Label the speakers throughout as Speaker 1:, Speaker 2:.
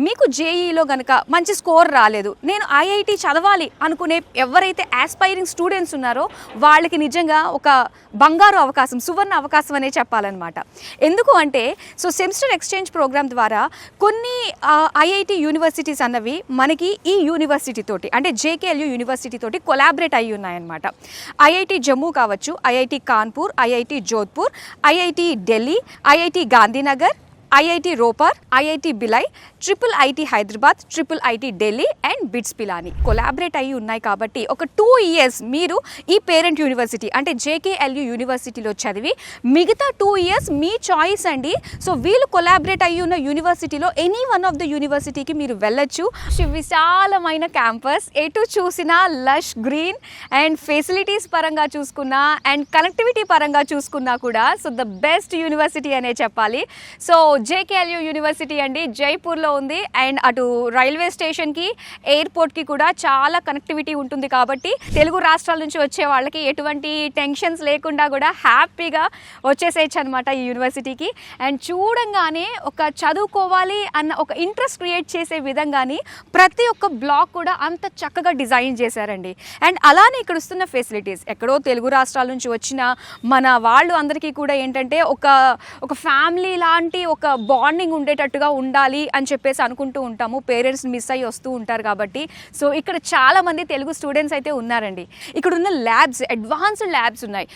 Speaker 1: మీకు జేఈలో కనుక మంచి స్కోర్ రాలేదు, నేను ఐఐటి చదవాలి అనుకునే ఎవరైతే ఆస్పైరింగ్ స్టూడెంట్స్ ఉన్నారో వాళ్ళకి నిజంగా ఒక బంగారు అవకాశం, సువర్ణ అవకాశం అనే చెప్పాలన్నమాట. ఎందుకు అంటే సెమిస్టర్ ఎక్స్చేంజ్ ప్రోగ్రామ్ ద్వారా కొన్ని ఐఐటి యూనివర్సిటీస్ అన్నవి మనకి ఈ యూనివర్సిటీ తోటి అంటే జేకేఎల్యూ యూనివర్సిటీ తోటి కొలాబరేట్ అయ్యి ఉన్నాయన్నమాట. ఐఐటి జమ్మూ కావచ్చు, IIT Kanpur, IIT Jodhpur, IIT Delhi, IIT Gandhinagar, IIT Ropar, IIT Bhilai, triple IT Hyderabad, triple IT Delhi and BITS Pilani collaborate అయ్యి ఉన్నాయి. కాబట్టి ఒక 2 years మీరు ఈ పేరెంట్ యూనివర్సిటీ అంటే జేకేఎల్యూ యూనివర్సిటీలో చదివి మిగతా 2 years మీ చాయిస్ అండి. వీళ్ళు కొలాబరేట్ అయ్యి ఉన్న యూనివర్సిటీలో ఎనీ వన్ ఆఫ్ ద యూనివర్సిటీకి మీరు వెళ్ళొచ్చు. విశాలమైన క్యాంపస్, ఎటు చూసినా లష్ గ్రీన్ అండ్ ఫెసిలిటీస్ పరంగా చూసుకున్నా అండ్ కనెక్టివిటీ పరంగా చూసుకున్నా కూడా ద బెస్ట్ యూనివర్సిటీ అనే చెప్పాలి. జేకేఎల్యూ యూనివర్సిటీ అండి జైపూర్లో ఉంది అండ్ అటు రైల్వే స్టేషన్కి, ఎయిర్పోర్ట్కి కూడా చాలా కనెక్టివిటీ ఉంటుంది. కాబట్టి తెలుగు రాష్ట్రాల నుంచి వచ్చే వాళ్ళకి ఎటువంటి టెన్షన్స్ లేకుండా కూడా హ్యాపీగా వచ్చేసేయచ్చు అనమాట ఈ యూనివర్సిటీకి. అండ్ చూడంగానే ఒక చదువుకోవాలి అన్న ఒక ఇంట్రెస్ట్ క్రియేట్ చేసే విధంగానే ప్రతి ఒక్క బ్లాక్ కూడా అంత చక్కగా డిజైన్ చేశారండి. అండ్ అలానే ఇక్కడ వస్తున్న ఫెసిలిటీస్ ఎక్కడో తెలుగు రాష్ట్రాల నుంచి వచ్చిన మన వాళ్ళు అందరికీ కూడా ఏంటంటే ఒక ఫ్యామిలీ లాంటి ఒక బాండింగ్ ఉండేటట్టుగా ఉండాలి అని చెప్పేసి అనుకుంటూ ఉంటాము. పేరెంట్స్ మిస్ అయ్యి వస్తూ ఉంటారు కాబట్టి. ఇక్కడ చాలా మంది తెలుగు స్టూడెంట్స్ అయితే ఉన్నారండి. ఇక్కడ ఉన్న ల్యాబ్స్ అడ్వాన్స్డ్ ల్యాబ్స్ ఉన్నాయి.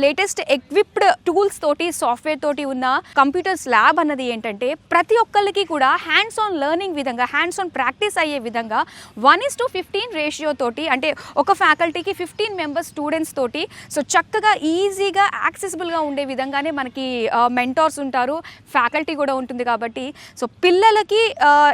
Speaker 1: లేటెస్ట్ ఎక్విప్డ్ టూల్స్ తోటి, సాఫ్ట్వేర్ తోటి ఉన్న కంప్యూటర్స్ ల్యాబ్ అన్నది ఏంటంటే ప్రతి ఒక్కరికి కూడా హ్యాండ్స్ ఆన్ లెర్నింగ్ విధంగా, హ్యాండ్స్ ఆన్ ప్రాక్టీస్ అయ్యే విధంగా 1:15 రేషియో తోటి అంటే ఒక ఫ్యాకల్టీకి 15 మెంబర్స్ స్టూడెంట్స్ తోటి చక్కగా ఈజీగా యాక్సెసిబుల్గా ఉండే విధంగానే మనకి మెంటార్స్ ఉంటారు, ఫ్యాకల్టీ కూడా ఉంటుంది. కాబట్టి పిల్లలకి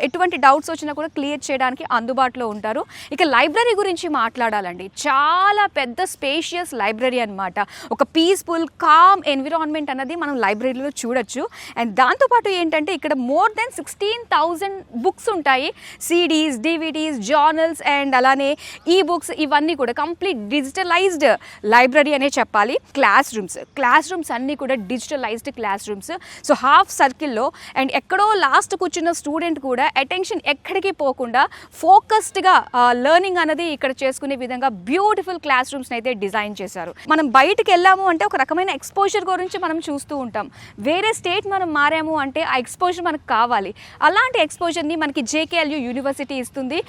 Speaker 1: ఎటువంటి డౌట్స్ వచ్చినా కూడా క్లియర్ చేయడానికి అందుబాటులో ఉంటారు. ఇక లైబ్రరీ గురించి మాట్లాడాలండి, చాలా పెద్ద స్పేషియస్ లైబ్రరీ అనమాట. ఒక పీస్ఫుల్ కామ్ ఎన్విరాన్మెంట్ అన్నది మనం లైబ్రరీలో చూడొచ్చు. అండ్ దాంతోపాటు ఏంటంటే ఇక్కడ మోర్ దెన్ 16,000 బుక్స్ ఉంటాయి. సిడీస్, డివిడీస్, జర్నల్స్ అండ్ అలానే ఈ బుక్స్ ఇవన్నీ కూడా కంప్లీట్ డిజిటలైజ్డ్ లైబ్రరీ అనే చెప్పాలి. క్లాస్ రూమ్స్ అన్నీ కూడా డిజిటలైజ్డ్ క్లాస్ రూమ్స్. హాఫ్ సర్కిల్లో అండ్ ఎక్కడో లాస్ట్ కూర్చున్న స్టూడెంట్ కూడా అటెన్షన్ ఎక్కడికి పోకుండా ఫోకస్డ్గా లెర్నింగ్ అనేది ఇక్కడ చేసుకునే విధంగా బ్యూటిఫుల్ క్లాస్ రూమ్స్ని అయితే డిజైన్ చేశారు. మనం బయటకు వెళ్ళాము అంటే ఒక రకమైన ఎక్స్పోజర్ గురించి మనం చూస్తూ ఉంటాం. వేరే స్టేట్ మనం మారాము అంటే ఆ ఎక్స్పోజర్ మనకు కావాలి. అలాంటి ఎక్స్పోజర్ని మనకి జేకేఎల్యూ యూనివర్సిటీ ఇస్తుంది.